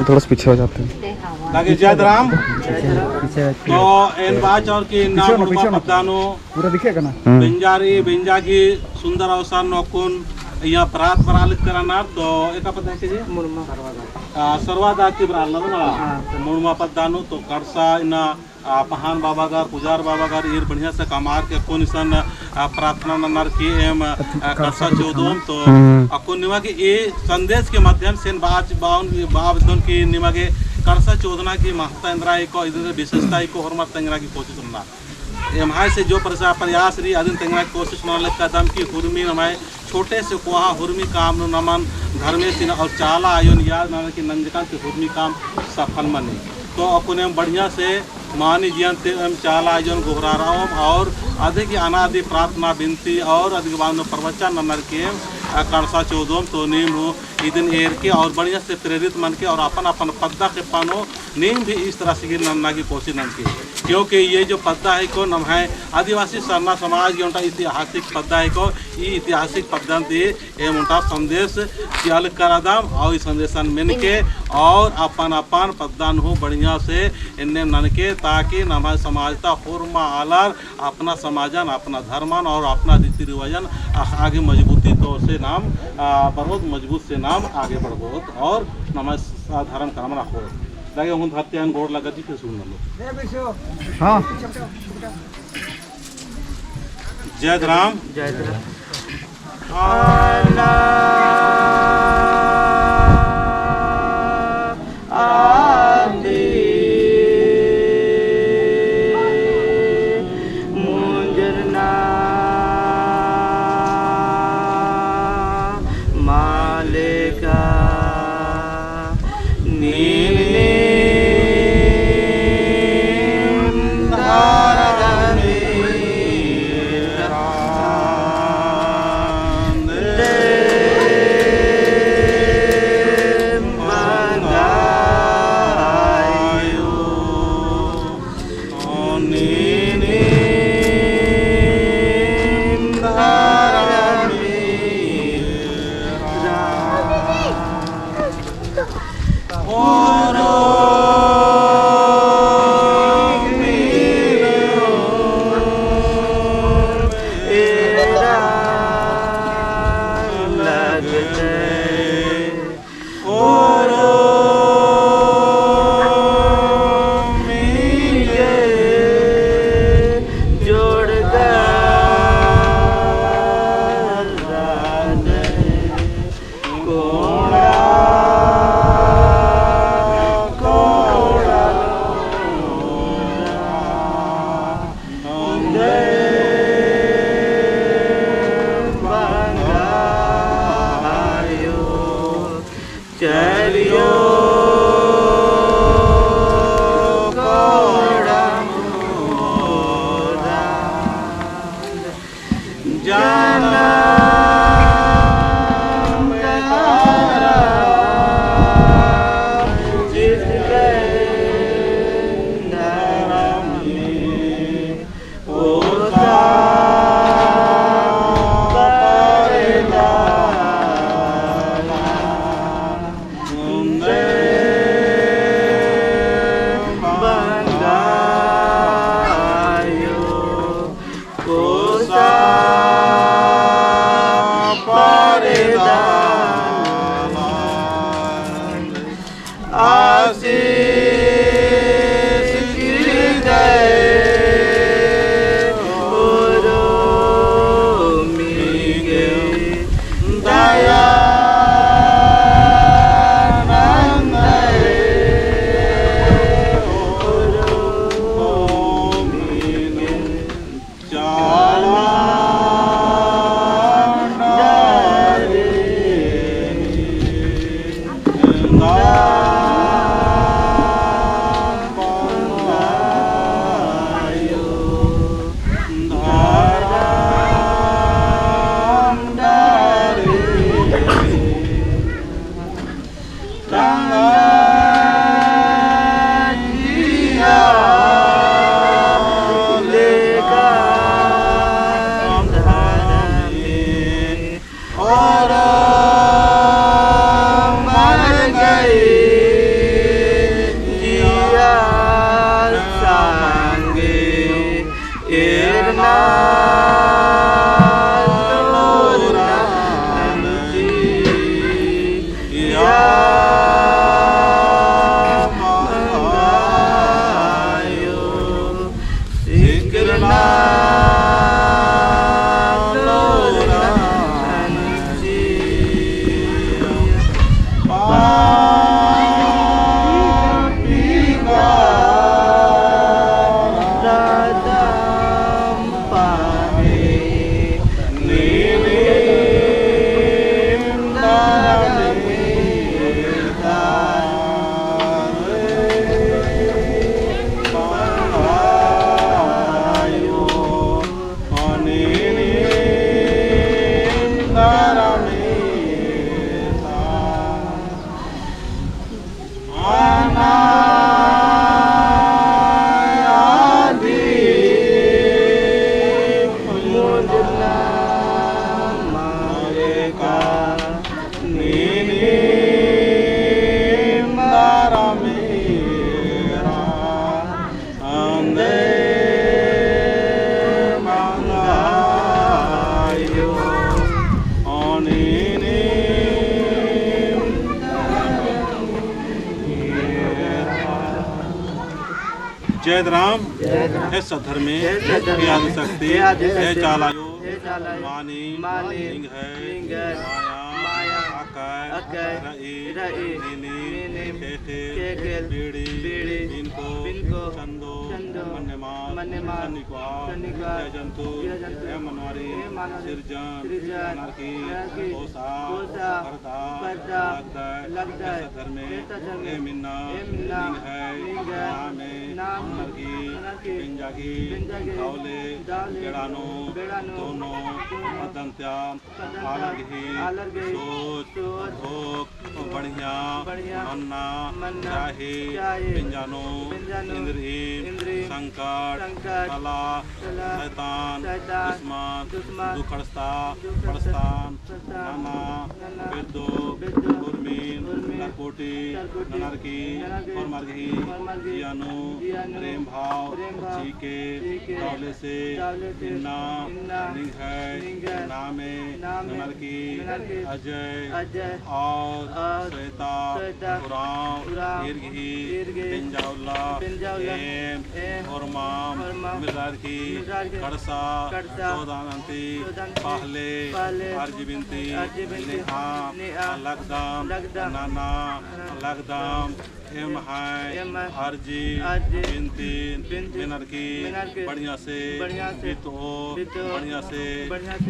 थोड़ा सा पीछे हो जाते हैं। lagi jadram to en bachor ki naam padano पूरा दिखेगा ना? benjari benjagi sundar अवसर नोकुन यहाँ प्रात बरालित कराना तो एक पता है कि मुर्मा सर्वादा की बरालना ना मुर्मा पदानो तो करसा इना पहान बाबा गार पुजार बाबा गार ये बढ़िया से कमार के कौन सन प्रार्थना नर की एम करसा चौदोम तो अकुन निमा के ये संदेश के माध्यम से बावन की निमा के करसा चौदना की महत्ता इंद्रा को इधर विशेषता को हरमत तंगरा की कोशिश करना एमहाय से जो प्रयास रही अदिन तंगरा की कोशिश न कदम की हुर्मी नमाय छोटे से कोहा हुर्मी काम नमन घर में सिन और चाला आयोन याद ना कि नंजका की हुर्मी काम सफल मने तो अपने बढ़िया से मानी जीवन एम चाला आयोन गोहरा रहा और अधिक अनादि प्रार्थना विनती और अधिक बाद प्रवचन नर के कणसा चौदोम तो नीम हो इदिन एर के और बढ़िया से प्रेरित मन के और अपन अपन पद्दा के पानो नीम भी इस तरह से नमना की कोशिश नन की क्योंकि ये जो पद्दा है को नम है आदिवासी सरना समाज ये ऐतिहासिक पद्दा है को ये ऐतिहासिक पद्धति ये उनका संदेश त्याल करादाम और इस संदेशन मिन के और अपन अपन पद्दान हो बढ़िया से इन्हें नन के ताकि नम समाजता हुर्मा आलर अपना समाजन अपना धर्मन और अपना रीति रिवाजन आगे मजबूती तौर से नाम बहुत मजबूत से नाम आगे बढ़बोत और नम धर्म कामना हो लगे हम हत्यान गोड़ लगा जी फिर सुन लो हाँ जय राम जय राम जय राम हे सधर्मे हे आदिशक्ति हे चालायो मानी लिंग है माया आकाय रई नीनी केकेल बीड़ी इनको चंदो मन्यमाल सन्निका जय जंतु हे मनवारी सिरजन अनारकी कोसा करता लगता है सधर्मे हे मिन्ना लिंग है नाम नरकी पिंजागी कावले गेड़ानो दोनों अदंत्या आलरगी सोच भोग बढ़िया मन्ना चाहे पिंजानो इंद्रहीन संकट कला शैतान दुश्मन दुखड़स्ता पड़स्तान नाना वेदो गुरमीन नरकोटी नरकी और मरगी जियानो प्रेम भाव चीके दौले से इन्ना लिंग है नामे नरकी अजय और श्वेता पुराण दीर्घी पिंजाउल्ला एम और माम मिर्जारकी कड़सा चौदानंती पहले अर्जबिंती नेहा लगदाम नाना लगदाम एम हाय अर्जी बिनती बिनरकी बढ़िया से बितो बढ़िया से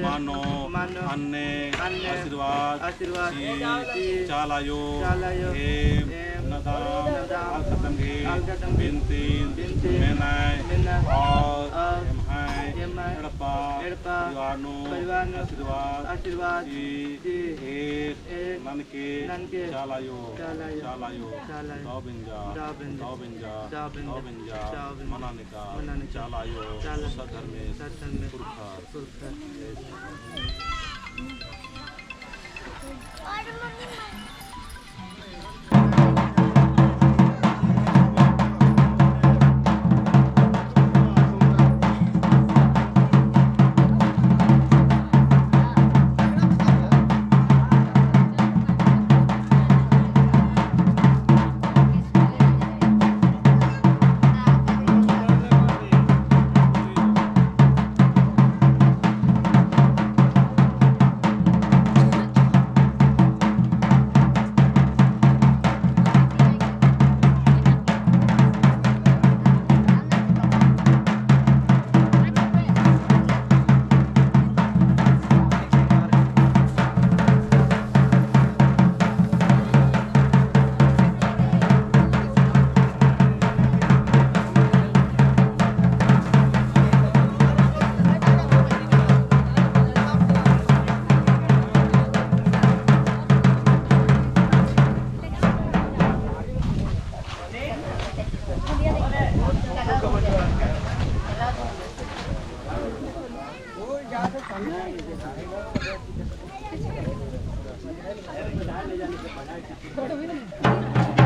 मानो अन्य आशीर्वाद चालायो एम नदाम अलकतंगी बिनती मेनाय और एम हाय एड़पा परिवानो आशीर्वाद एक ननके चालायो दौबिंजा मनानिका चालायो सधर्मे पुरखा ले जाने के